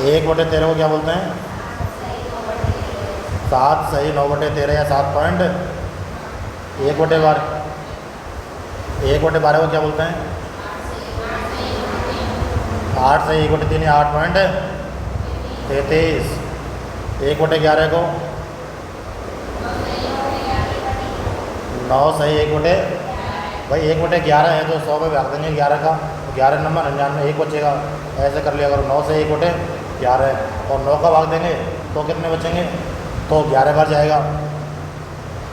1/13 को क्या बोलते हैं? 7 सही 9/13 या 7 पॉइंट 1/12। 1/12 को क्या बोलते हैं? 8 सही 1/3 या 8.33। 1/11 को 9 सही 1/, भाई 1/11 है तो 100 में भाग देंगे 11 का, 11 नंबर 99 1 बचेगा। ऐसे कर लिया करो, 9 से 1/11 और 9 का भाग देंगे तो कितने बचेंगे? तो 11 बार जाएगा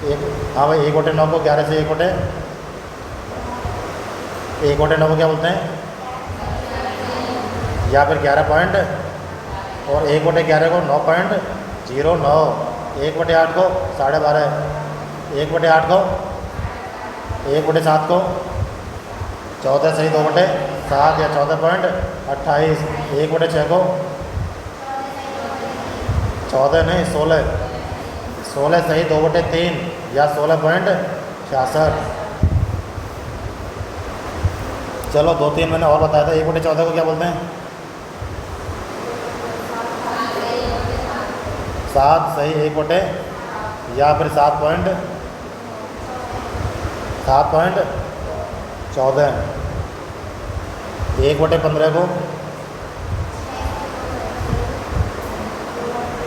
एक। हाँ भाई 1/9 को 11 से 1/9 को क्या बोलते हैं? या फिर 11 पॉइंट, और 1/11 को 9.09। 1/8 को 12.5, 1/8 को 1/7 को 14 सही 2/7 या 14.28। 1/6 को 14 नहीं 16 सही 2/3 या 16.66। चलो 2-3 मैंने और बताया था। 1/14 को क्या बोलते हैं? 7 सही 1 या फिर 7.14। 1/15 को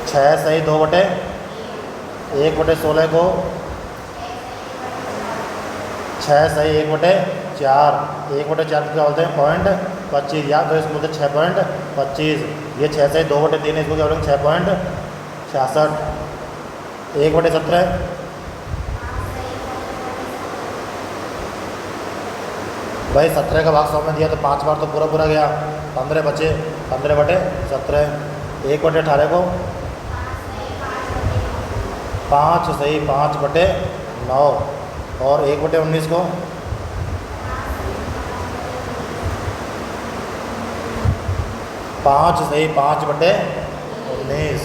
6 सही 2/, 1/16 को 6 सही 1/4। 1/4 क्या बोलते हैं? 0.25 या तो इसको बोलते हैं 6.25। ये 6 सही 2/3 इसको क्या बोलेंगे? 6.66। 1/17 भाई 17 का भाग 100 में दिया तो 5 बार तो पूरा गया, 15 बचे, 15/17। 1/18 को 5 सही 5/9 और 1/19 को 5 सही 5/19।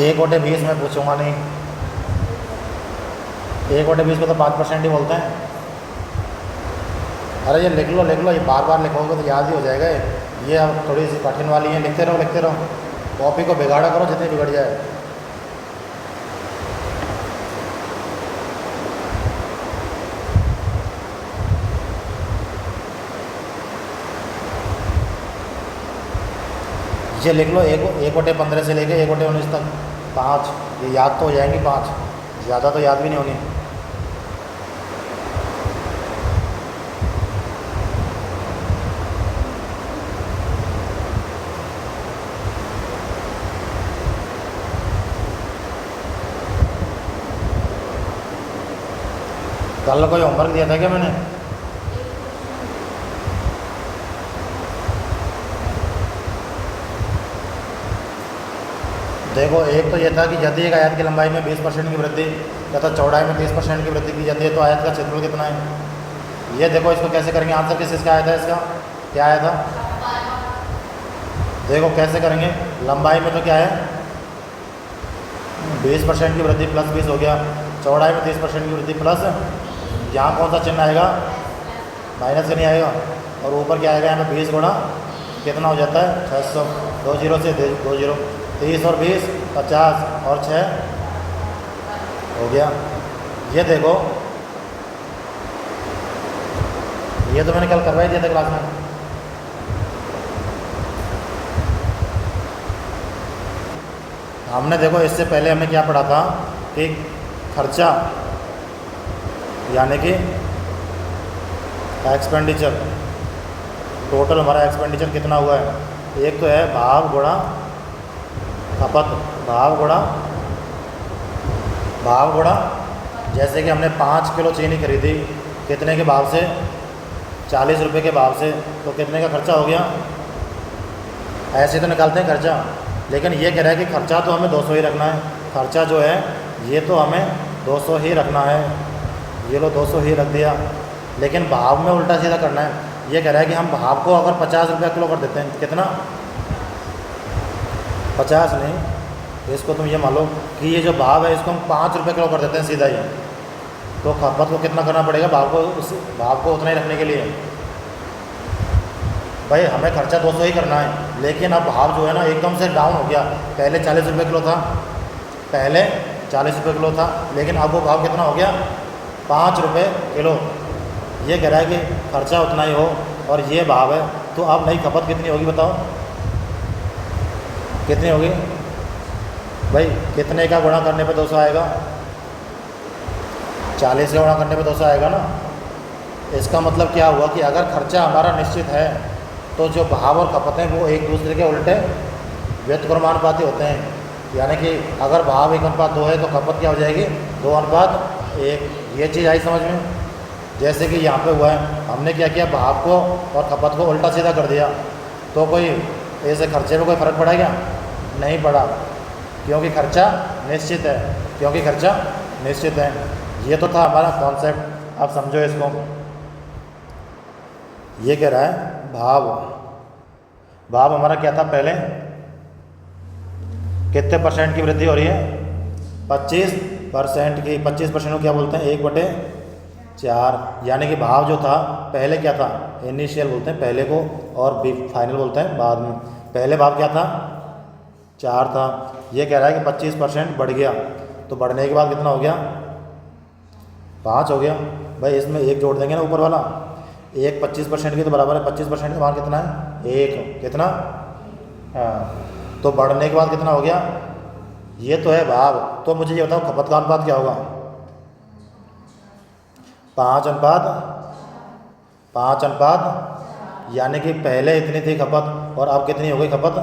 1/20 में पूछूंगा नहीं। 1/20 को तो 5% ही बोलते हैं। अरे ये लिख लो, ये बार बार लिखोगे तो याद ही हो जाएगा। ये अब थोड़ी सी कठिन वाली है, लिखते रहो। कॉपी को बिगाड़ा करो जितनी बिगड़ जाए। ये लिख लो 1/15 से लेके 1/19 तक 5। ये याद तो हो जाएंगी 5, ज़्यादा तो याद भी नहीं होनी। कल कोई होमवर्क दिया था क्या मैंने? देखो एक तो ये था कि यदि एक आयत की लंबाई में 20% की वृद्धि तथा चौड़ाई में 30% की वृद्धि की जाती है तो आयत का क्षेत्रफल कितना है? ये देखो इसको कैसे करेंगे, आंसर किसका आया था? इसका क्या आया था? देखो कैसे करेंगे। लंबाई में तो क्या है? 20% की वृद्धि प्लस 20 हो गया। चौड़ाई में 30% की वृद्धि प्लस, यहाँ कौन सा चिन्ह आएगा? माइनस का नहीं आएगा। और ऊपर क्या आएगा? यहाँ पे 20 गुणा कितना हो जाता है? 600। 2 जीरो से 2 जीरो, 30 और 20 50 और 6 हो गया। ये देखो ये तो मैंने कल करवाई दिया था क्लास में। हमने देखो इससे पहले हमने क्या पढ़ा था कि खर्चा यानी कि एक्सपेंडिचर, टोटल हमारा एक्सपेंडिचर कितना हुआ है। एक तो है भाव गुणा खपत, भाव गुणा जैसे कि हमने 5 किलो चीनी खरीदी, कितने के भाव से? 40 रुपये के भाव से, तो कितने का खर्चा हो गया? ऐसे तो निकालते हैं खर्चा, लेकिन ये कह रहा है कि खर्चा तो हमें 200 ही रखना है। खर्चा जो है ये तो हमें 200 ही रखना है। ये लो 200 ही रख दिया, लेकिन भाव में उल्टा सीधा करना है। ये कह रहा है कि हम भाव को अगर 50 रुपये किलो कर देते हैं, कितना? 50 नहीं, इसको तुम ये मान लो कि ये जो भाव है इसको हम 5 रुपये किलो कर देते हैं सीधा ही, तो खपत को कितना करना पड़ेगा? भाव को उतना ही रखने के लिए भाई हमें खर्चा 200 ही करना है, लेकिन अब भाव जो है ना एकदम से डाउन हो गया। पहले 40 रुपये किलो था, पहले 40 रुपये किलो था, लेकिन अब वो भाव कितना हो गया, 5 रुपये किलो। ये कह रहा है कि खर्चा उतना ही हो और ये भाव है, तो अब नई खपत कितनी होगी बताओ, कितनी होगी भाई? कितने का गुणा करने पे 200 आएगा? 40 का गुणा करने पे 200 आएगा ना। इसका मतलब क्या हुआ कि अगर खर्चा हमारा निश्चित है तो जो भाव और खपत हैं वो एक दूसरे के उल्टे व्युत्क्रमानुपाती होते हैं। यानी कि अगर भाव 1:2 है तो खपत क्या हो जाएगी, 2:1। ये चीज़ आई समझ में? जैसे कि यहाँ पे हुआ है, हमने क्या किया, भाव को और खपत को उल्टा सीधा कर दिया, तो कोई ऐसे खर्चे में कोई फ़र्क पड़ा क्या? नहीं पड़ा, क्योंकि खर्चा निश्चित है, क्योंकि खर्चा निश्चित है। ये तो था हमारा कॉन्सेप्ट। अब समझो इसको। ये कह रहा है भाव हमारा क्या था पहले, कितने % की वृद्धि हो रही है? 25% की। 25% को क्या बोलते हैं, 1/4। यानी कि भाव जो था पहले क्या था, इनिशियल बोलते हैं पहले को, और फाइनल बोलते हैं बाद में। पहले भाव क्या था, 4 था। ये कह रहा है कि 25% बढ़ गया, तो बढ़ने के बाद कितना हो गया, 5 हो गया। भाई इसमें 1 जोड़ देंगे ना ऊपर वाला, 1 25% की तो बराबर है 25% का मान कितना है, 1। कितना? हाँ, तो बढ़ने के बाद कितना हो गया, ये तो है भाव। तो मुझे ये बताओ खपत का अनुपात क्या होगा, 5:5। यानी कि पहले इतनी थी खपत और अब कितनी हो गई खपत,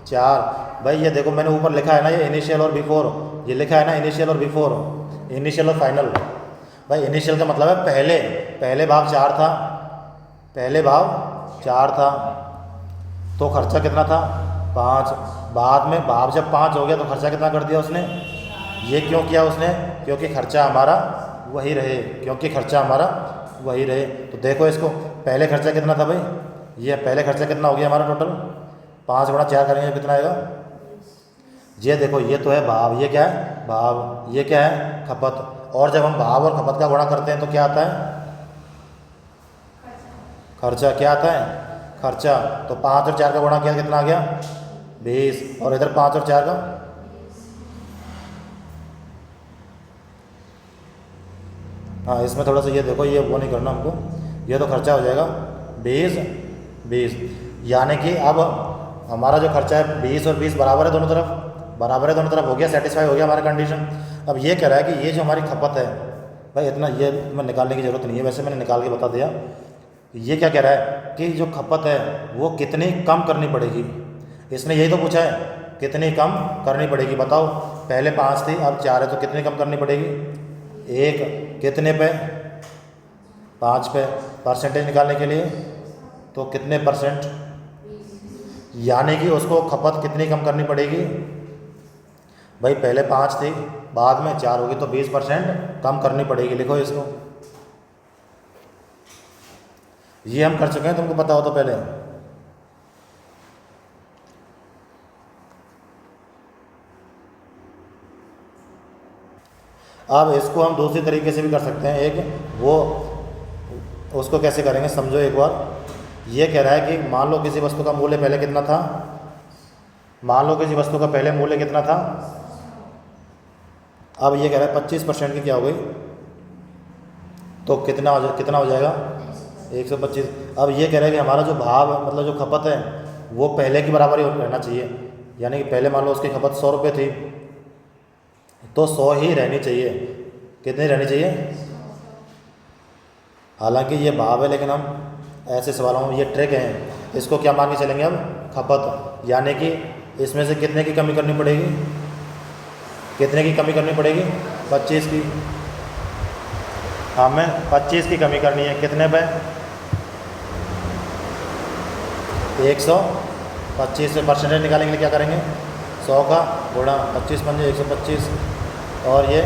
4। भाई ये देखो मैंने ऊपर लिखा है ना, ये इनिशियल और बिफोर, ये लिखा है ना इनिशियल और बिफोर, इनिशियल और फाइनल। भाई इनिशियल का मतलब है पहले भाव 4 था, पहले भाव 4 था, तो खर्चा कितना था, 5। बाद में भाव जब 5 हो गया तो खर्चा कितना कर दिया उसने, ये क्यों किया उसने, क्योंकि खर्चा हमारा वही रहे, क्योंकि खर्चा हमारा वही रहे। तो देखो इसको, पहले खर्चा कितना था भाई, ये पहले खर्चा कितना हो गया हमारा टोटल, 5 गुणा 4 करेंगे कितना आएगा, ये देखो ये तो है भाव, ये क्या है भाव, ये क्या है खपत। और जब हम भाव और खपत का गुणा करते हैं तो क्या आता है, खर्चा। क्या आता है, खर्चा। तो 5 और 4 का गुणा किया कितना आ गया, 20। और इधर 5 और 4 का, हाँ इसमें थोड़ा सा ये देखो, ये वो नहीं करना हमको, ये तो खर्चा हो जाएगा 20। यानी कि अब हमारा जो खर्चा है 20 और 20 बराबर है दोनों तरफ, बराबर है दोनों तरफ, हो गया, सेटिस्फाई हो गया हमारा कंडीशन। अब ये कह रहा है कि ये जो हमारी खपत है भाई, इतना ये मैं निकालने की ज़रूरत नहीं है, वैसे मैंने निकाल के बता दिया। ये क्या कह रहा है कि जो खपत है वो कितनी कम करनी पड़ेगी, इसने यही तो पूछा है, कितनी कम करनी पड़ेगी बताओ। पहले 5 थी अब 4 है, तो कितनी कम करनी पड़ेगी, 1। कितने पे, 5 पे। परसेंटेज निकालने के लिए तो कितने %, यानी कि उसको खपत कितनी कम करनी पड़ेगी भाई, पहले 5 थी बाद में 4 होगी, तो 20% कम करनी पड़ेगी। लिखो इसको, ये हम कर चुके हैं, तुमको पता हो तो पहले। अब इसको हम दूसरी तरीके से भी कर सकते हैं, एक वो, उसको कैसे करेंगे समझो एक बार। ये कह रहा है कि मान लो किसी वस्तु का मूल्य पहले कितना था, मान लो किसी वस्तु का पहले मूल्य कितना था, अब ये कह रहा है 25% की क्या हो गई, तो कितना हो जाएगा 125। अब ये कह रहा है कि हमारा जो भाव मतलब जो खपत है वो पहले की बराबर ही रहना चाहिए, यानी कि पहले मान लो उसकी खपत 100 रुपये थी तो 100 ही रहनी चाहिए। कितनी रहनी चाहिए, हालांकि ये भाव है लेकिन हम ऐसे सवालों में, ये ट्रिक है, इसको क्या मान के चलेंगे अब, खपत। यानी कि इसमें से कितने की कमी करनी पड़ेगी, कितने की कमी करनी पड़ेगी, 25 की। हमें 25 की कमी करनी है, कितने पे, 125 से परसेंटेज निकालने के लिए क्या करेंगे, 100 का गुणा 25 पंजे 125 और ये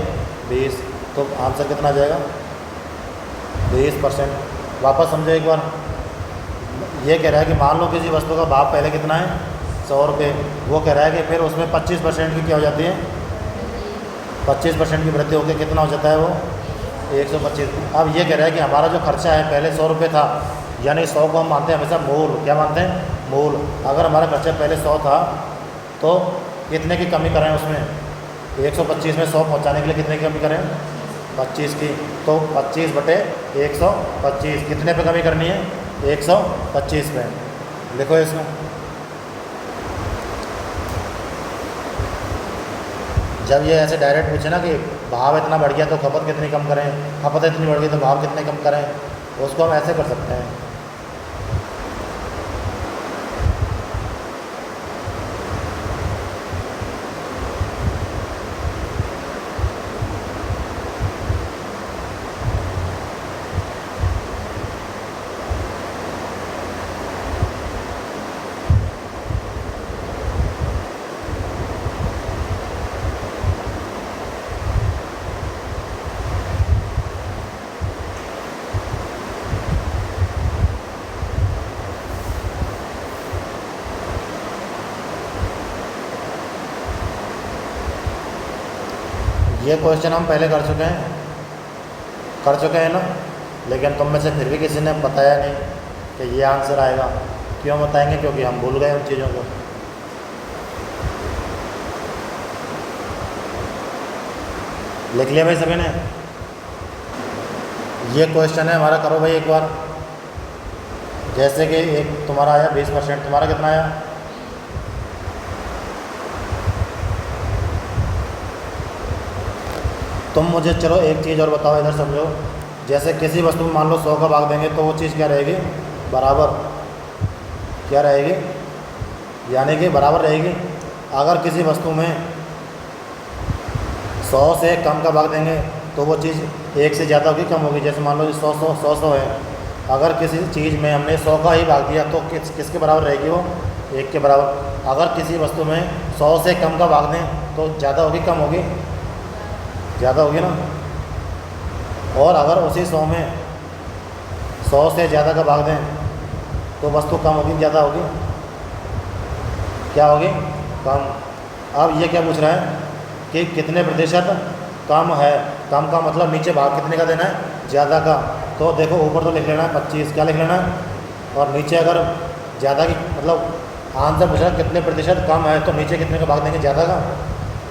20, तो आंसर कितना आ जाएगा 20%। वापस समझो एक बार, ये कह रहा है कि मान लो किसी वस्तु का भाव पहले कितना है 100 रुपये, वो कह रहा है कि फिर उसमें 25% की क्या हो जाती है, 25% की वृद्धि होकर कितना हो जाता है वो 125। अब ये कह रहा है कि हमारा जो खर्चा है पहले 100 रुपये था, यानी 100 को हम मानते हैं हमेशा मूल। क्या मानते हैं? मूल। अगर हमारा खर्चा पहले 100 था तो कितने की कमी करें उसमें? 125 में 100 पहुँचाने के लिए कितने की कमी करें? 25 की। तो 25 बटे 125 कितने पे कमी करनी है? 125 पे। लिखो इसमें। जब ये ऐसे डायरेक्ट पूछे ना कि भाव इतना बढ़ गया तो खपत कितनी कम करें, खपत इतनी बढ़ गई तो भाव कितने कम करें, उसको हम ऐसे कर सकते हैं। ये क्वेश्चन हम पहले कर चुके हैं ना, लेकिन तुम में से फिर भी किसी ने बताया नहीं कि ये आंसर आएगा। क्यों बताएंगे? क्योंकि हम भूल गए उन चीज़ों को। लिख लिया भाई सभी ने? ये क्वेश्चन है हमारा, करो भाई एक बार। जैसे कि एक तुम्हारा आया 20%, तुम्हारा कितना आया? तुम मुझे चलो एक चीज़ और बताओ, इधर समझो। जैसे किसी वस्तु में मान लो 100 का भाग देंगे तो वो चीज़ क्या रहेगी? बराबर। क्या रहेगी? यानी कि बराबर रहेगी। अगर किसी वस्तु में 100 से कम का भाग देंगे तो वो चीज़ 1 से ज़्यादा होगी, कम होगी। जैसे मान लो 100 है, अगर किसी चीज़ में हमने 100 का ही भाग दिया तो किसके बराबर रहेगी? वो 1 के बराबर। अगर किसी वस्तु में 100 से कम का भाग दें तो ज़्यादा होगी, कम होगी? ज़्यादा होगी ना। और अगर उसी 100 में 100 से ज़्यादा का भाग दें तो वस्तु कम होगी, ज़्यादा होगी? क्या होगी? कम। अब ये क्या पूछ रहा है कि कितने प्रतिशत कम है? कम का मतलब नीचे भाग कितने का देना है? ज़्यादा का। तो देखो ऊपर तो लिख लेना है 25, क्या लिख लेना है, और नीचे अगर ज़्यादा की मतलब आंसर पूछ रहा है कितने प्रतिशत कम है तो नीचे कितने का भाग देंगे? ज़्यादा का।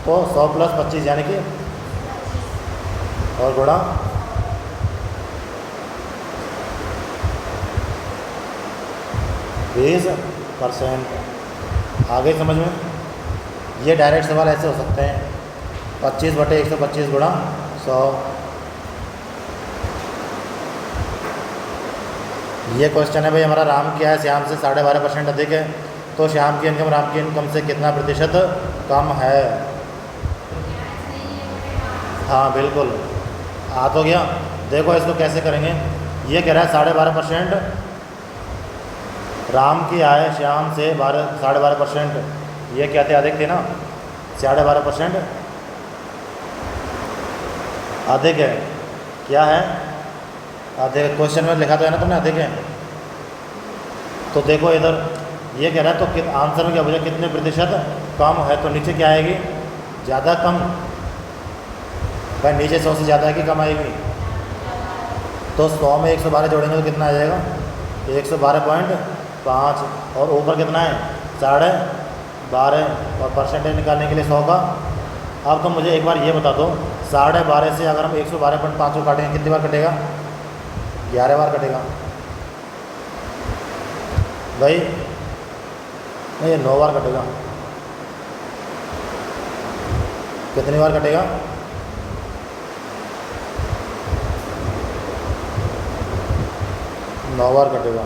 तो 100 + 25 यानी कि, और गुणा 20%। आगे समझ में? ये डायरेक्ट सवाल ऐसे हो सकते हैं, 25 बटे 125 गुणा 100। ये क्वेश्चन है भाई हमारा, राम क्या है श्याम से 12.5% अधिक है, तो श्याम की इनकम राम की इनकम से कितना प्रतिशत कम है? हाँ बिल्कुल, आ तो गया। देखो इसको कैसे करेंगे। ये कह रहा है 12.5%, राम की आय श्याम से 12.5%। ये क्या थे? अधिक थे ना, 12.5% अधिक है। क्या है? अधिक। क्वेश्चन में लिखा तो है ना तुमने, अधिक है। तो देखो इधर ये कह रहा है तो आंसर में क्या पूछा? कितने प्रतिशत कम है? तो नीचे क्या आएगी? ज़्यादा, कम। भाई नीचे 100 से ज़्यादा है कि कम आएगी? तो 100 में 112 जोड़ेंगे तो कितना आ जाएगा? 112.5। और ऊपर कितना है? 12.5। और परसेंटेज निकालने के लिए 100 का। अब तो मुझे एक बार ये बता दो, 12.5 से अगर हम 112.5 को काटेंगे कितनी बार कटेगा? 11 बार कटेगा भाई। नहीं, 9 बार कटेगा। कितनी बार कटेगा? 9 बार कटेगा।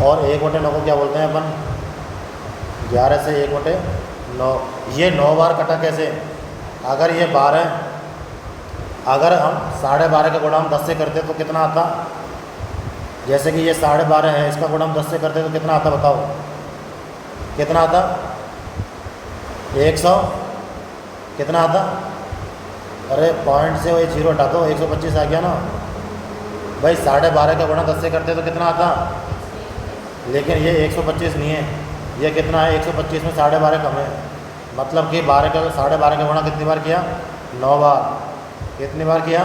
और 1/9 को क्या बोलते हैं अपन? 11 से 1/9। ये 9 बार कटा कैसे? अगर ये 12, अगर हम 12.5 का गुणा हम 10 से करते तो कितना आता? जैसे कि ये 12.5 है, इसका गुणा हम 10 से करते तो कितना आता? बताओ कितना आता? 100। कितना आता? अरे पॉइंट से वही 0 हटा दो, 125 आ गया ना भाई। 12.5 का गुणा 10 से करते तो कितना आता? लेकिन ये 125 नहीं है, ये कितना है? 125 में 12.5 कम है। मतलब कि 12 का 12.5 का गुणा कितनी बार किया? 9 बार, कितनी बार किया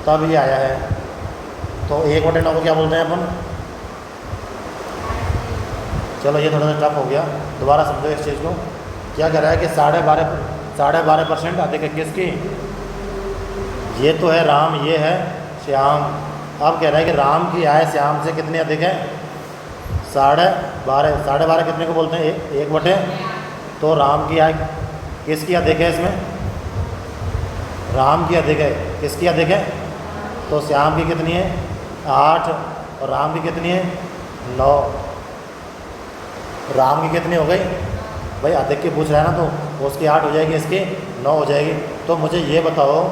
तब ये आया है। तो 1/9 को क्या बोलते हैं अपन? चलो ये थोड़ा सा टफ हो गया, दोबारा समझो इस चीज़ को। क्या कह रहा है कि 12.5% अधिक है किसकी? ये तो है राम, ये है श्याम। अब कह रहा है कि राम की आय श्याम से कितनी अधिक है? 12.5। 12.5 कितने को बोलते हैं? 1/। तो राम की आय किसकी अधिक है इसमें? राम की अधिक है। किसकी अधिक है? तो श्याम की कितनी है? 8। और राम की कितनी है? 9। राम की कितनी हो गई भाई? अधिक की पूछ रहा है ना, तो उसकी 8 हो जाएगी, इसकी 9 हो जाएगी। तो मुझे ये बताओ,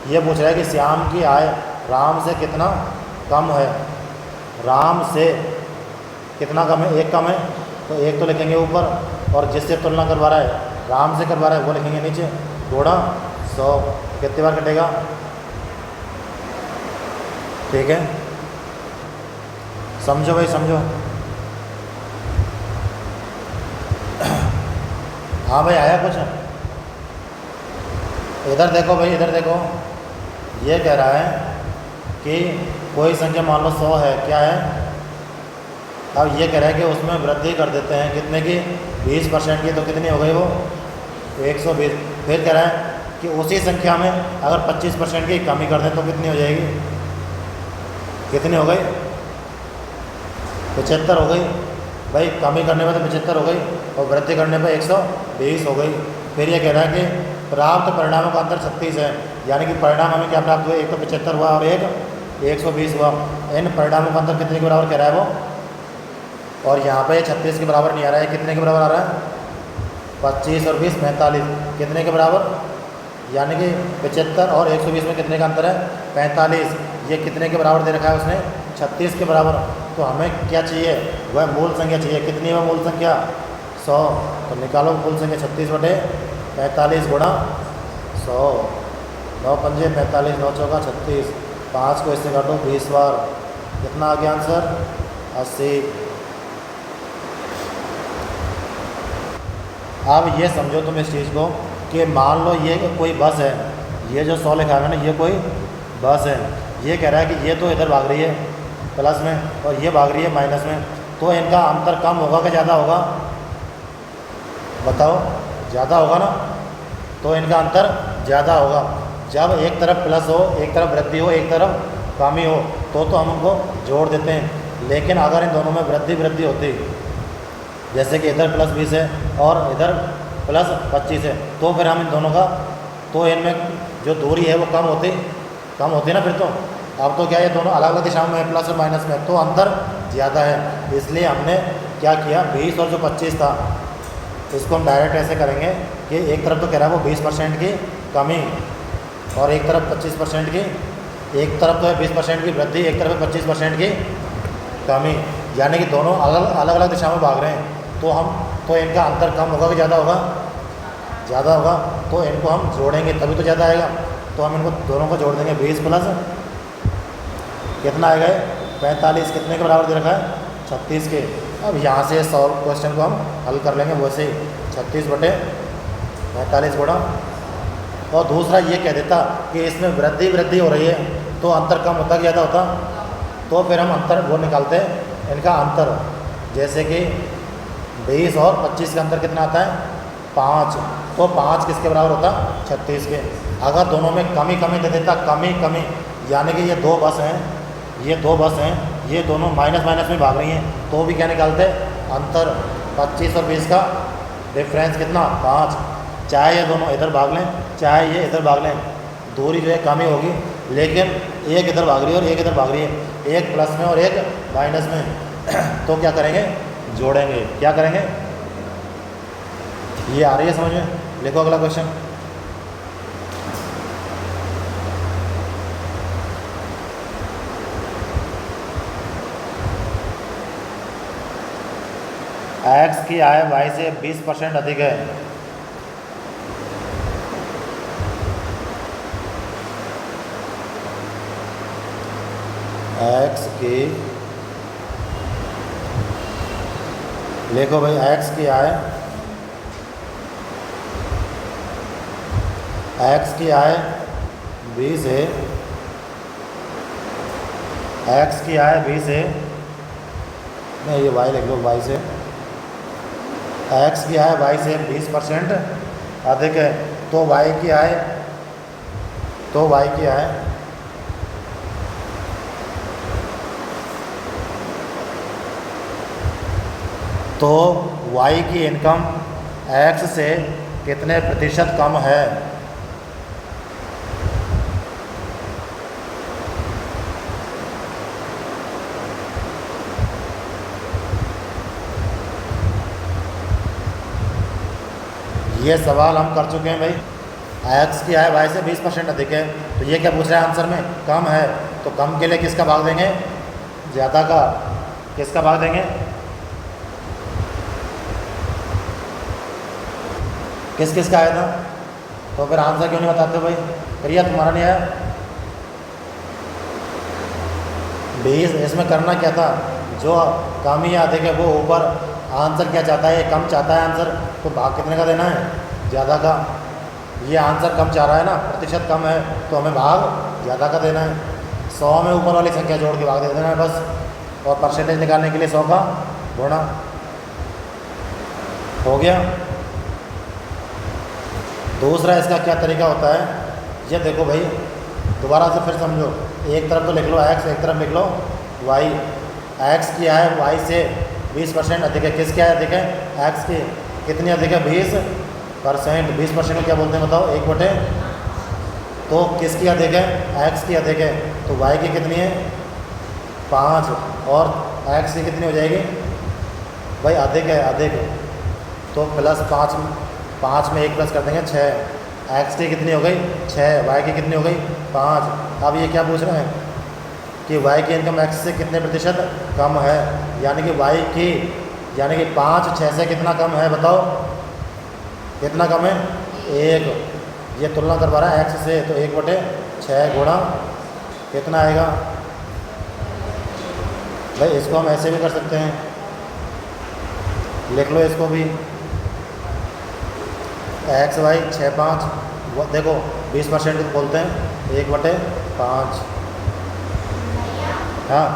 ये पूछ रहा है कि श्याम की आय राम से कितना कम है? राम से कितना कम है? 1 कम है, तो 1 तो लिखेंगे ऊपर, और जिससे तुलना करवा रहा है राम से करवा रहा है वो लिखेंगे नीचे। गुणा 100, कितनी बार कटेगा? ठीक है, समझो भाई समझो। हाँ भाई आया कुछ? इधर देखो भाई, इधर देखो। ये कह रहा है कि कोई संख्या मान लो 100 है, क्या है? अब ये कह रहा है कि उसमें वृद्धि कर देते हैं, कितने की? 20% की। तो कितनी हो गई वो? 120। फिर कह रहा है कि उसी संख्या में अगर 25% की कमी कर दें तो कितनी हो जाएगी? कितनी हो गई? 75 हो गई भाई। कमी करने पर तो 75 हो गई, और वृद्धि करने पर 120 हो गई। फिर ये कह रहा है कि प्राप्त परिणामों का अंतर 36 है, यानी कि परिणाम हमें क्या प्राप्त हुआ? एक तो 75 हुआ और एक 120 हुआ। इन परिणामों का अंतर कितने के बराबर कह रहा है वो? और यहाँ पे 36 के बराबर नहीं आ रहा है, कितने के बराबर आ रहा है? 25 और 20 45, कितने के बराबर? यानी कि 75 और 120 में कितने का अंतर है? 45। ये कितने के बराबर दे रखा है उसने? 36 के बराबर। तो हमें क्या चाहिए? वह मूल संख्या चाहिए। कितनी है वह मूल संख्या? 100। तो निकालो मूल संख्या 36/45 गुणा 100। 9 पंजे 45, 9 चौका 36। 5 को इससे काटो 20 बार, कितना आ गया आंसर? 80। अब ये समझो तुम इस चीज़ को कि मान लो ये कोई बस है, ये जो 100 लिखा है ना, ये कोई बस है। ये कह रहा है कि ये तो इधर भाग रही है प्लस में और ये भाग रही है माइनस में, तो इनका अंतर कम होगा कि ज़्यादा होगा? बताओ, ज़्यादा होगा ना। तो इनका अंतर ज़्यादा होगा। जब एक तरफ प्लस हो, एक तरफ वृद्धि हो, एक तरफ कमी हो, तो हम उनको जोड़ देते हैं। लेकिन अगर इन दोनों में वृद्धि होती, जैसे कि इधर प्लस 20 है और इधर प्लस 25 है, तो फिर हम इन दोनों का, तो इनमें जो दूरी है वो कम होती ना फिर तो। अब तो क्या ये दोनों अलग अलग दिशाओं में है, प्लस और माइनस में, तो अंतर ज़्यादा है। इसलिए हमने क्या किया, 20 और जो 25 था इसको हम डायरेक्ट ऐसे करेंगे कि एक तरफ तो कह रहा है वो 20% की कमी और एक तरफ 25% की, एक तरफ तो है 20% की वृद्धि, एक तरफ है 25% की कमी, यानी कि दोनों अलग अलग दिशा में भाग रहे हैं। तो इनका अंतर कम होगा कि ज़्यादा होगा? ज़्यादा होगा। तो इनको हम जोड़ेंगे तभी तो ज़्यादा आएगा। तो हम इनको दोनों को जोड़ देंगे। 20 प्लस कितना आएगा? 45। कितने के बराबर दे रखा है? 36 के। अब यहाँ से सॉल्व क्वेश्चन को हम हल कर लेंगे वैसे ही। 36/45 गुणा, और दूसरा ये कह देता कि इसमें वृद्धि हो रही है, तो अंतर कम होता कि ज़्यादा होता? तो फिर हम अंतर वो निकालते हैं, इनका अंतर। जैसे कि 20 और 25 का अंतर कितना आता है? 5। तो 5 किसके बराबर होता? 36 के। अगर दोनों में कमी दे देता, कमी, यानी कि ये दो बस हैं, ये दोनों माइनस में भाग रही हैं, तो भी क्या निकालते? अंतर। 25 और 20 का डिफरेंस कितना? 5। चाहे ये दोनों इधर भाग लें, चाहे ये इधर भाग लें, दूरी जो है कमी होगी, लेकिन एक इधर भाग रही है और एक इधर भाग रही है, एक प्लस में और एक माइनस में। तो क्या करेंगे? जोड़ेंगे। क्या करेंगे? ये आ रही है समझ में? लिखो अगला क्वेश्चन। एक्स की आय वाई से 20% अधिक है। एक्स की, लिखो भाई, एक्स की आय एक्स की आय बी से, एक्स की आय बी से, नहीं ये वाई लिख लो, वाई से, एक्स की आय वाई से 20% अधिक है, तो वाई की आय, तो वाई की आय तो वाई की इनकम एक्स से कितने प्रतिशत कम है। ये सवाल हम कर चुके हैं भाई। एक्स की आय वाई से 20% अधिक है, तो ये क्या पूछ रहा है आंसर में, कम है, तो कम के लिए किसका भाग देंगे, ज़्यादा का, किसका भाग देंगे, किस किस का आया था, तो फिर आंसर क्यों नहीं बताते भाई। प्रिया तुम्हारा नहीं आया। 20, इसमें करना क्या था, जो कम या अधिक है वो ऊपर, आंसर क्या चाहता है, ये कम चाहता है आंसर, तो भाग कितने का देना है, ज़्यादा का। ये आंसर कम चाह रहा है ना, प्रतिशत कम है, तो हमें भाग ज़्यादा का देना है। 100 में ऊपर वाली संख्या जोड़ के भाग दे देना है बस, और परसेंटेज निकालने के लिए 100 का गुणा। हो गया। दूसरा इसका क्या तरीका होता है, ये देखो भाई, दोबारा से फिर समझो, एक तरफ तो लिख लो एक्स, एक तरफ लिख लो वाई। एक्स की आय वाई से 20% अधिक है, किसकी आय अधिक है, एक्स की, कितनी अधिक है, 20%। 20% को क्या बोलते हैं बताओ, 1/, तो किसकी अधिक है, एक्स की अधिक है, तो वाई की कितनी है, 5, और एक्स की कितनी हो जाएगी भाई, अधिक है, अधिक, तो +5, 5 में 1 प्लस कर देंगे 6, एक्स की कितनी हो गई 6, वाई की कितनी हो गई 5। अब ये क्या पूछ रहे हैं कि वाई की इनकम एक्स से कितने प्रतिशत कम है, यानी कि वाई की, यानी कि 5 6 से कितना कम है बताओ, कितना कम है 1। ये तुलना करवा रहा है एक्स से, तो 1/6 गुणा कितना आएगा भाई। इसको हम ऐसे भी कर सकते हैं, लिख लो इसको भी, एक्स वाई 6 5, देखो 20% बोलते हैं, 1/5। हाँ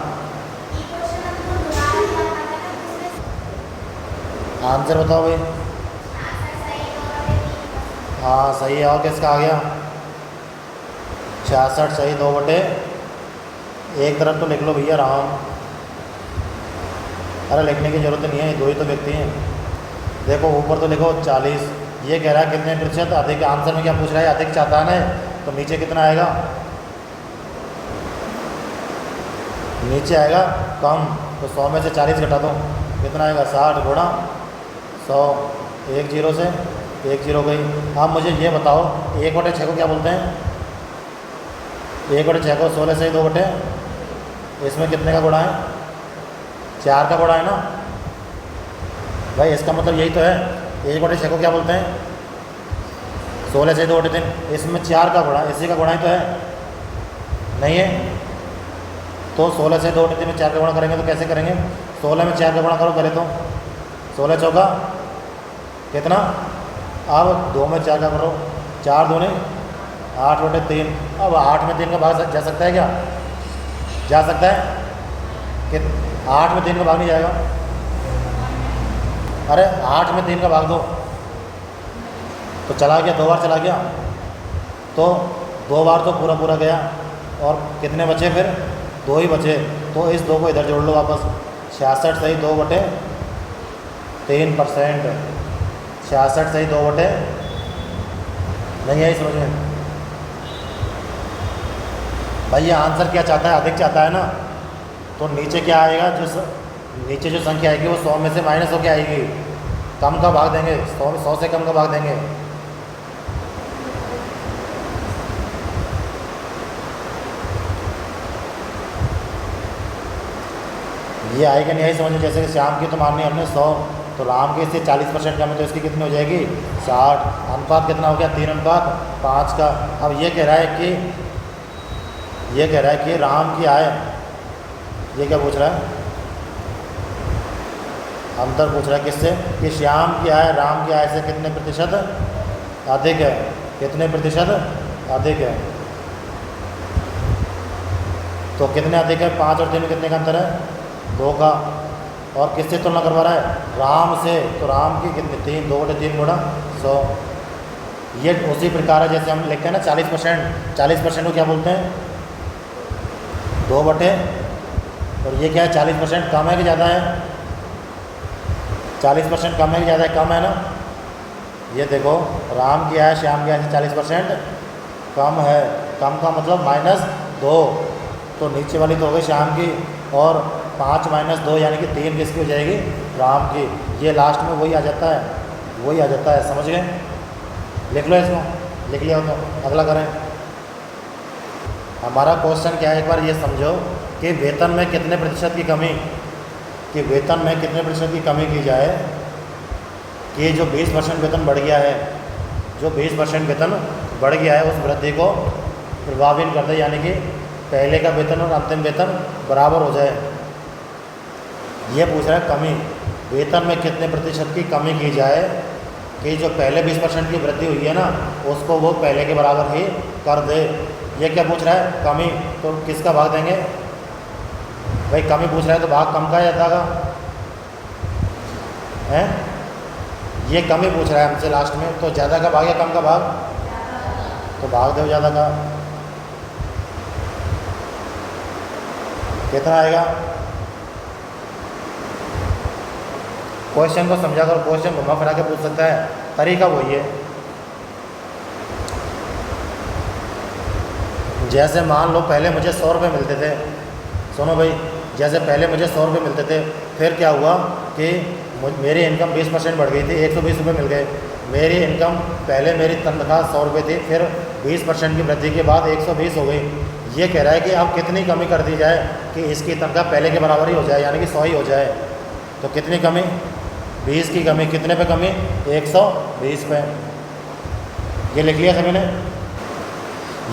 आंसर बताओ भाई। हाँ सही है, और किसका आ गया 66 सही, 2/, एक तरफ तो लिख लो भैया राम, अरे लिखने की ज़रूरत नहीं है, दो ही तो व्यक्ति हैं। देखो ऊपर तो लिखो 40, ये कह रहा है कितने प्रतिशत अधिक, आंसर में क्या पूछ रहा है, अधिक चाहता है ना, तो नीचे कितना आएगा, नीचे आएगा कम, तो 100 में से 40 घटा दो, कितना आएगा 60 गुणा 100, 1 0 से 1 0 गई। अब मुझे ये बताओ 1/6 को क्या बोलते हैं, 1/6 को 16 से 2/, इसमें कितने का गुणा है, 4 का गुणा है ना भाई, इसका मतलब यही तो है। 1/6 को क्या बोलते हैं, 16 से 2/3, इसमें 4 का गुणा, इसी का गुणा ही तो है, नहीं है, तो 16 से 2/3 में 4 का गुणा करेंगे तो कैसे करेंगे, 16 में 4 का गुणा करो पहले तो, 16 चौका कितना, अब 2 में 4 का करो, 4 दूने 8/3। अब 8 में 3 का भाग जा सकता है क्या, जा सकता है कि 8 में 3 का भाग नहीं जाएगा, अरे 8 में 3 का भाग दो, तो चला गया, 2 बार चला गया, तो 2 बार तो पूरा पूरा गया, और कितने बचे फिर, 2 ही बचे, तो इस 2 को इधर जोड़ लो वापस, 66 सही 2/3%, 66 सही 2/, नहीं है समझ में भाई। ये आंसर क्या चाहता है, अधिक चाहता है ना, तो नीचे क्या आएगा, नीचे जो संख्या आएगी वो 100 में से माइनस होकर आएगी, कम का भाग देंगे, 100 से कम का भाग देंगे। ये आएगा नहीं आई समझ में, जैसे कि श्याम की तो मारनी हमने 100, तो राम के इससे 40% कम है, तो इसकी कितनी हो जाएगी 60। अनुपात कितना हो गया, 3:5 का। अब ये कह रहा है कि राम की आय, ये क्या पूछ रहा है, अंतर पूछ रहा है किससे, कि श्याम की आय राम की आय से कितने प्रतिशत अधिक है। कितने प्रतिशत अधिक है। तो कितने अधिक है, 5 और 3 में कितने का अंतर है, 2 का। और किससे तुलना करवा रहा है, राम से। तो राम की कितनी, 3, 2/3 गुणा 100। ये उसी प्रकार है जैसे हम लिखते हैं ना 40%, 40% को क्या बोलते हैं, 2 बटे, और ये क्या है 40% कम है कि ज़्यादा है, 40% कम है कि ज़्यादा है, कम है ना। ये देखो राम की है, श्याम की है 40% कम है। कम का मतलब -2, तो नीचे वाली तो हो गई श्याम की, और 5 - 2 यानी कि 3 किसकी हो जाएगी, राम की। ये लास्ट में वही आ जाता है, वही आ जाता है, समझ गए। लिख लो इसको, लिख लिया तो अगला करें। हमारा क्वेश्चन क्या है, एक बार ये समझो कि वेतन में कितने प्रतिशत की कमी, कि वेतन में कितने प्रतिशत की कमी की जाए, कि जो 20% वेतन बढ़ गया है, जो 20% वेतन बढ़ गया है उस वृद्धि को प्रभावित कर दे, यानी कि पहले का वेतन और अंतिम वेतन बराबर हो जाए। ये पूछ रहा है कमी, वेतन में कितने प्रतिशत की कमी की जाए कि जो पहले 20% की वृद्धि हुई है ना उसको वो पहले के बराबर ही कर दे। ये क्या पूछ रहा है, कमी। तो किसका भाग देंगे भाई, कमी पूछ रहा है तो भाग कम का ज़्यादा का है, ये कमी पूछ रहा है हमसे लास्ट में, तो ज़्यादा का भाग या कम का भाग, तो भाग दो ज़्यादा का। कितना आएगा, क्वेश्चन को समझा कर, क्वेश्चन घुमा फिरा के पूछ सकता है, तरीका वही है। जैसे मान लो पहले मुझे 100 रुपये मिलते थे, सुनो भाई, जैसे पहले मुझे 100 रुपये मिलते थे, फिर क्या हुआ कि मेरी इनकम 20% बढ़ गई थी, 120 रुपये मिल गए। मेरी इनकम पहले मेरी तनख्वाह 100 रुपये थी, फिर 20% की वृद्धि के बाद 120 हो गई। ये कह रहा है कि अब कितनी कमी कर दी जाए कि इसकी तनख्वाह पहले के बराबर ही हो जाए, यानी कि 100 ही हो जाए। तो कितनी कमी, 20 की कमी, कितने पे कमी, 120 पे। ये लिख लिया सभी ने।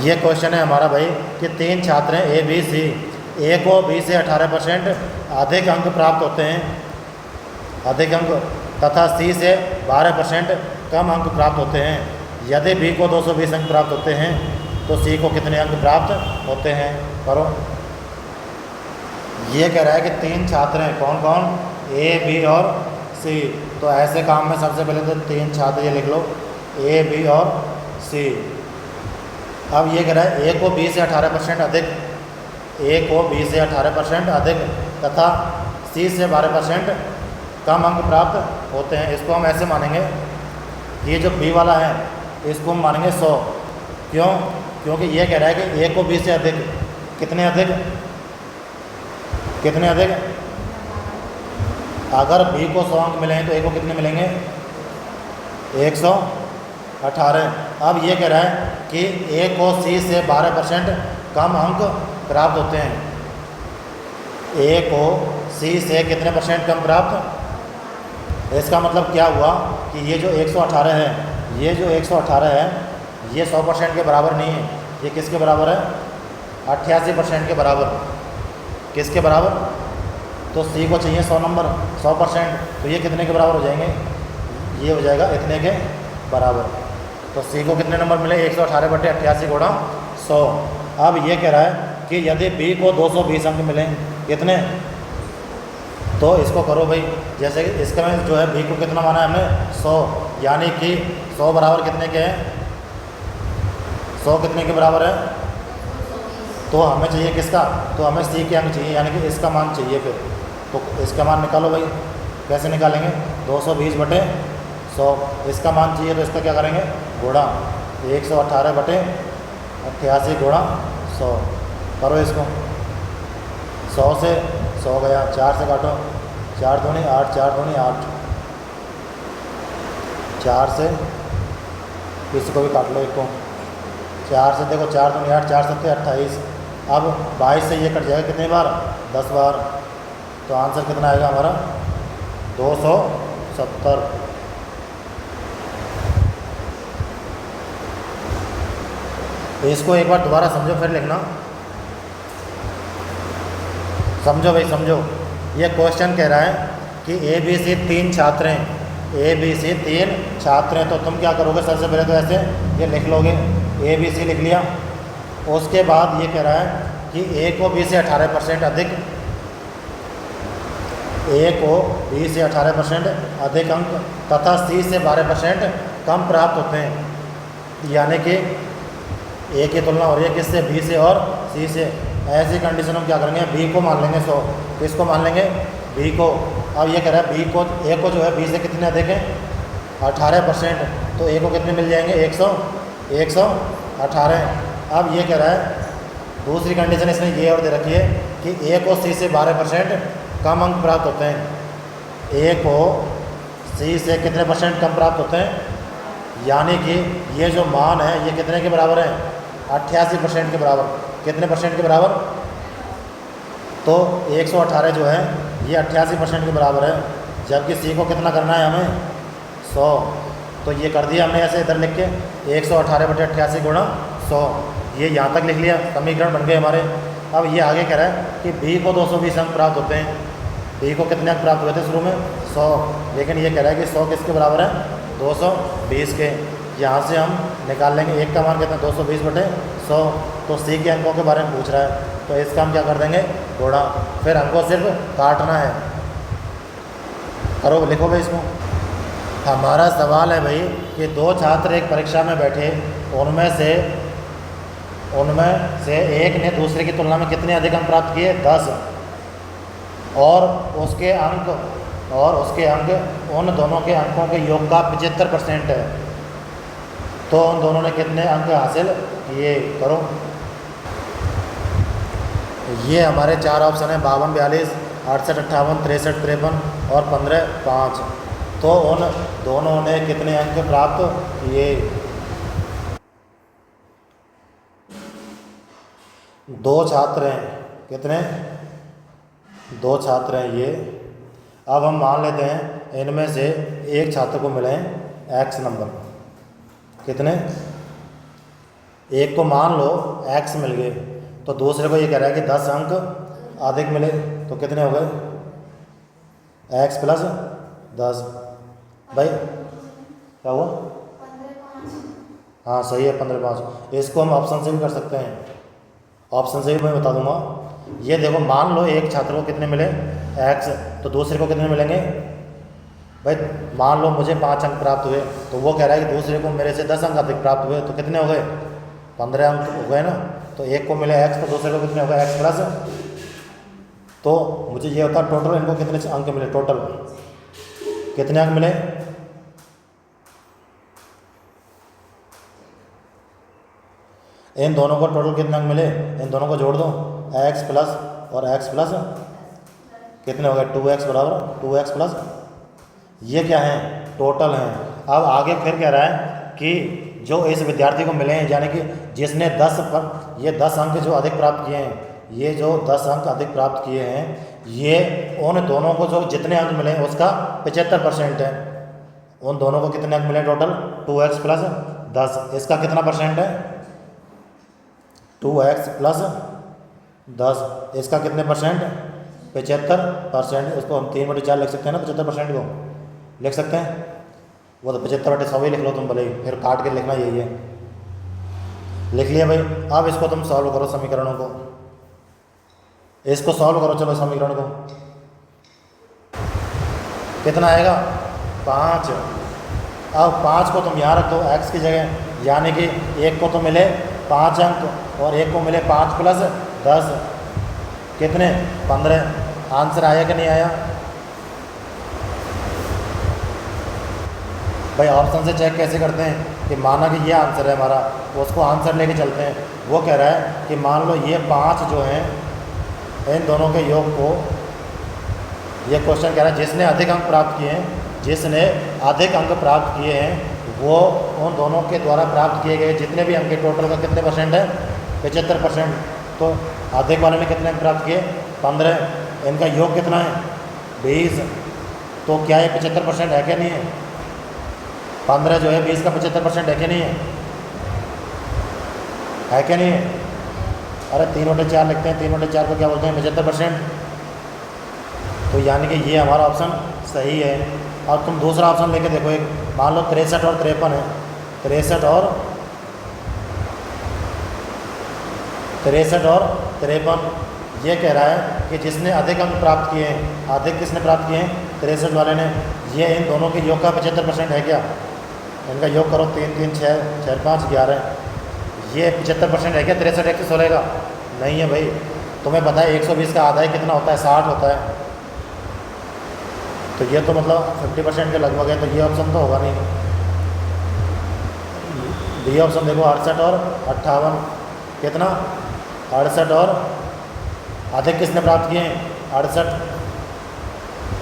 ये क्वेश्चन है हमारा भाई कि 3 छात्र हैं A, B, C, A को B से 18% अधिक अंक प्राप्त होते हैं, अधिक अंक, तथा C से 12% कम अंक प्राप्त होते हैं। यदि B को 220 अंक प्राप्त होते हैं तो C को कितने अंक प्राप्त होते हैं, करो। ये कह रहा है कि 3 छात्र हैं, कौन कौन, A, B और C। तो ऐसे काम में सबसे पहले तो 3 छात्र ये लिख लो, A, B और C। अब ये कह रहा है A को B से 18% अधिक, A को B से 18% अधिक तथा C से 12% कम अंक प्राप्त होते हैं। इसको हम ऐसे मानेंगे, ये जो B वाला है इसको हम मानेंगे 100। क्यों, क्योंकि ये कह रहा है कि A को B से अधिक, कितने अधिक, कितने अधिक, अगर B को 100 अंक मिले हैं तो A को कितने मिलेंगे, 118। अब ये कह रहा है कि A को C से 12% कम अंक प्राप्त होते हैं। A को C से कितने % कम प्राप्त, इसका मतलब क्या हुआ कि ये जो 118 है, ये जो 118 है ये 100% के बराबर नहीं है। ये किसके बराबर है, 88% के बराबर। किसके बराबर, तो C को चाहिए 100 नंबर, 100%, तो ये कितने के बराबर हो जाएंगे, ये हो जाएगा इतने के बराबर। तो C को कितने नंबर मिले, 118/88 गुणा 100। अब ये कह रहा है कि यदि B को 220 अंक मिले, कितने, तो इसको करो भाई, जैसे कि इसका में जो है B को कितना माना है हमने, 100, यानी कि 100 बराबर कितने के हैं, 100 कितने के बराबर है, तो हमें चाहिए किसका, तो हमें C के अंक चाहिए, यानी कि इसका मान चाहिए। फिर तो इसका मान निकालो भाई, कैसे निकालेंगे, 220/100, इसका मान चाहिए तो इसका क्या करेंगे, गुणा 118/88 गुणा 100, करो इसको। 100 से 100 गया, 4 से काटो, 4 दूनी 8, 4 दूनी 8, 4 से किसी को भी काट लो एक को, 4 से देखो, 4 दूनी 8, 4 7 28। अब 22 से ये कट जाएगा कितनी बार, 10 बार। तो आंसर कितना आएगा हमारा, 270। तो इसको एक बार दोबारा समझो फिर लिखना, समझो भाई समझो। ये क्वेश्चन कह रहा है कि A, B, C 3 छात्र हैं, ए बी सी 3 छात्र हैं, तो तुम क्या करोगे, सबसे पहले तो ऐसे ये लिख लोगे, ए बी सी लिख लिया। उसके बाद ये कह रहा है कि ए को बी से 18% अधिक, ए को बी से 18% अधिक अंक तथा सी से 12% कम प्राप्त होते हैं। यानी कि ए की तुलना हो रही है किससे, बी से और सी से। ऐसी कंडीशन हम क्या करेंगे, बी को मान लेंगे 100। किसको मान लेंगे, बी को। अब ये कह रहा है बी को, ए को जो है बी से कितने अधिक है, 18%, तो ए को कितने मिल जाएंगे, 118। अब ये कह रहा है दूसरी कंडीशन इसने ये और दे रखी है कि ए को सी से 12% कम अंक प्राप्त होते हैं। ए को सी से कितने परसेंट कम प्राप्त होते हैं, यानी कि ये जो मान है ये कितने के बराबर है, 88% के बराबर। कितने परसेंट के बराबर, तो 118 जो है ये 88% के बराबर है। जबकि सी को कितना करना है हमें, 100। तो ये कर दिया हमने ऐसे इधर लिख के 118/88 गुणा 100, ये यहाँ तक लिख लिया, समीकरण बन गए हमारे। अब ये आगे कह रहा है कि बी को 220 अंक प्राप्त होते हैं। बी को कितने अंक प्राप्त हुए थे शुरू में, 100, लेकिन ये कह रहा है कि 100 किसके बराबर है, 220 के। यहाँ से हम निकाल लेंगे एक का मान कितना, 220/100। तो सी के अंकों के बारे में पूछ रहा है, तो इसका हम क्या कर देंगे, गुणा। फिर हमको सिर्फ काटना है। करो, लिखो भाई इसको। हमारा सवाल है भाई कि दो छात्र एक परीक्षा में बैठे, उनमें से एक ने दूसरे की तुलना में कितने अधिक अंक प्राप्त किए, 10, और उसके अंक उन दोनों के अंकों के योग का 75% है। तो उन दोनों ने कितने अंक हासिल किए, करो। ये हमारे 4 ऑप्शन हैं, 52, 42, 68, 58, 63, 53 और 15, 5। तो उन दोनों ने कितने अंक प्राप्त किए, दो छात्र हैं, कितने, 2 छात्र हैं ये। अब हम मान लेते हैं इनमें से एक छात्र को मिले x नंबर, कितने, एक को मान लो x मिल गए, तो दूसरे को ये कह रहा है कि 10 अंक अधिक मिले, तो कितने हो गए, x + 10। भाई क्या हुआ, 15/5। हाँ सही है, 15/5। इसको हम ऑप्शन से भी कर सकते हैं, ऑप्शन से भी मैं बता दूंगा। ये देखो, मान लो एक छात्र को कितने मिले, x, तो दूसरे को कितने मिलेंगे भाई, मान लो मुझे 5 अंक प्राप्त हुए, तो वो कह रहा है कि दूसरे को मेरे से 10 अंक अधिक प्राप्त हुए, तो कितने हो गए, 15 अंक हो गए ना। तो एक को मिले x, तो दूसरे को कितने हो गए, x +, तो मुझे ये होता टोटल इनको कितने अंक मिले, टोटल कितने अंक मिले, इन दोनों को टोटल कितने अंक मिले, इन दोनों को जोड़ दो, x + और x + कितने हो गए, 2x बराबर 2x +, ये क्या है, टोटल हैं। अब आगे फिर कह रहा है कि जो इस विद्यार्थी को मिले हैं, यानी कि जिसने 10 अंक जो अधिक प्राप्त किए हैं, ये जो 10 अंक अधिक प्राप्त किए हैं, ये उन दोनों को जो जितने अंक मिले उसका 75% है। उन दोनों को कितने अंक मिले टोटल, 2x + 10, इसका कितना परसेंट है, 2x + 10, इसका कितने परसेंट, 75%। उसको हम 3/4 लिख सकते हैं ना, 75% को लिख सकते हैं, वो तो 75/100 ही लिख लो तुम भले ही, फिर काट के लिखना यही है। लिख लिया भाई। अब इसको तुम सॉल्व करो समीकरणों को, इसको सॉल्व करो, चलो समीकरण को, कितना आएगा, 5। अब 5 को तुम यहाँ रख दो x की जगह, यानी कि एक को तो मिले 5 अंक और एक को मिले 5 + 10, कितने, 15। आंसर आया कि नहीं आया भाई, ऑप्शन से चेक कैसे करते हैं कि माना कि ये आंसर है हमारा, उसको आंसर लेके चलते हैं। वो कह रहा है कि मान लो ये 5 जो हैं, इन दोनों के योग को, ये क्वेश्चन कह रहा है जिसने अधिक अंक प्राप्त किए हैं, जिसने अधिक अंक प्राप्त किए हैं, वो उन दोनों के द्वारा प्राप्त किए गए जितने भी अंक के टोटल का कितने परसेंट है, 75%। तो अधिक वाले ने कितने अंक प्राप्त किए, 15, इनका योग कितना है, 20। तो क्या ये 75% है क्या नहीं है, 15 जो है 20 का 75% है क्या नहीं है क्या नहीं है। अरे 3/4 लिखते हैं, 3/4 को क्या बोलते हैं, 75%। तो यानी कि ये हमारा ऑप्शन सही है। और तुम दूसरा ऑप्शन लेके देखो, एक मान लो 63 और 53 है, 63 और 53, ये कह रहा है कि जिसने अधिक अंक प्राप्त किए हैं, अधिक किसने प्राप्त किए हैं, 63 वाले ने। ये इन दोनों के योग का 75% है क्या? इनका योग करो, 3 3 6 6 5 11, ये 75% है क्या 63 1 16 का? नहीं है भाई। तुम्हें पता है 120 का आधा ही कितना होता है, 60 होता है। तो ये तो मतलब 50% के लगभग है, तो ये ऑप्शन तो होगा नहीं। बी ऑप्शन देखो, 68 और 58, कितना? 68 और अधिक किसने प्राप्त किए हैं, 68,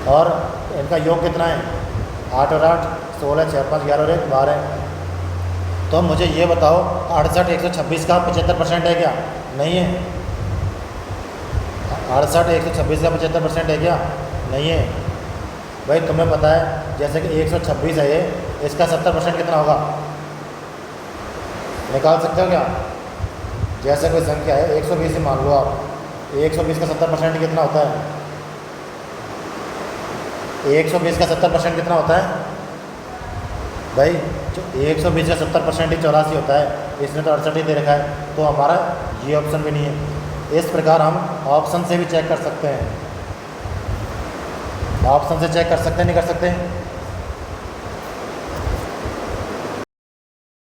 और इनका योग कितना है, 8 और 8 16, 6 5 11 और 1 12। तो मुझे ये बताओ 68 126 का 75% है क्या? नहीं है। 68 126 का 75% है क्या? नहीं है। भाई तुम्हें पता है जैसे कि 126 है ये, इसका 70% कितना होगा? निकाल सकते हो क्या? जैसे कोई संख्या है 120 ही मान लो आप, 120 का 70% कितना होता है? 120 का 70% कितना होता है भाई? जो 120 का 70% ही 84 होता है, इसने तो 68 ही दे रखा है, तो हमारा ये ऑप्शन भी नहीं है। इस प्रकार हम ऑप्शन से भी चेक कर सकते हैं, ऑप्शन से चेक कर सकते हैं, नहीं कर सकते?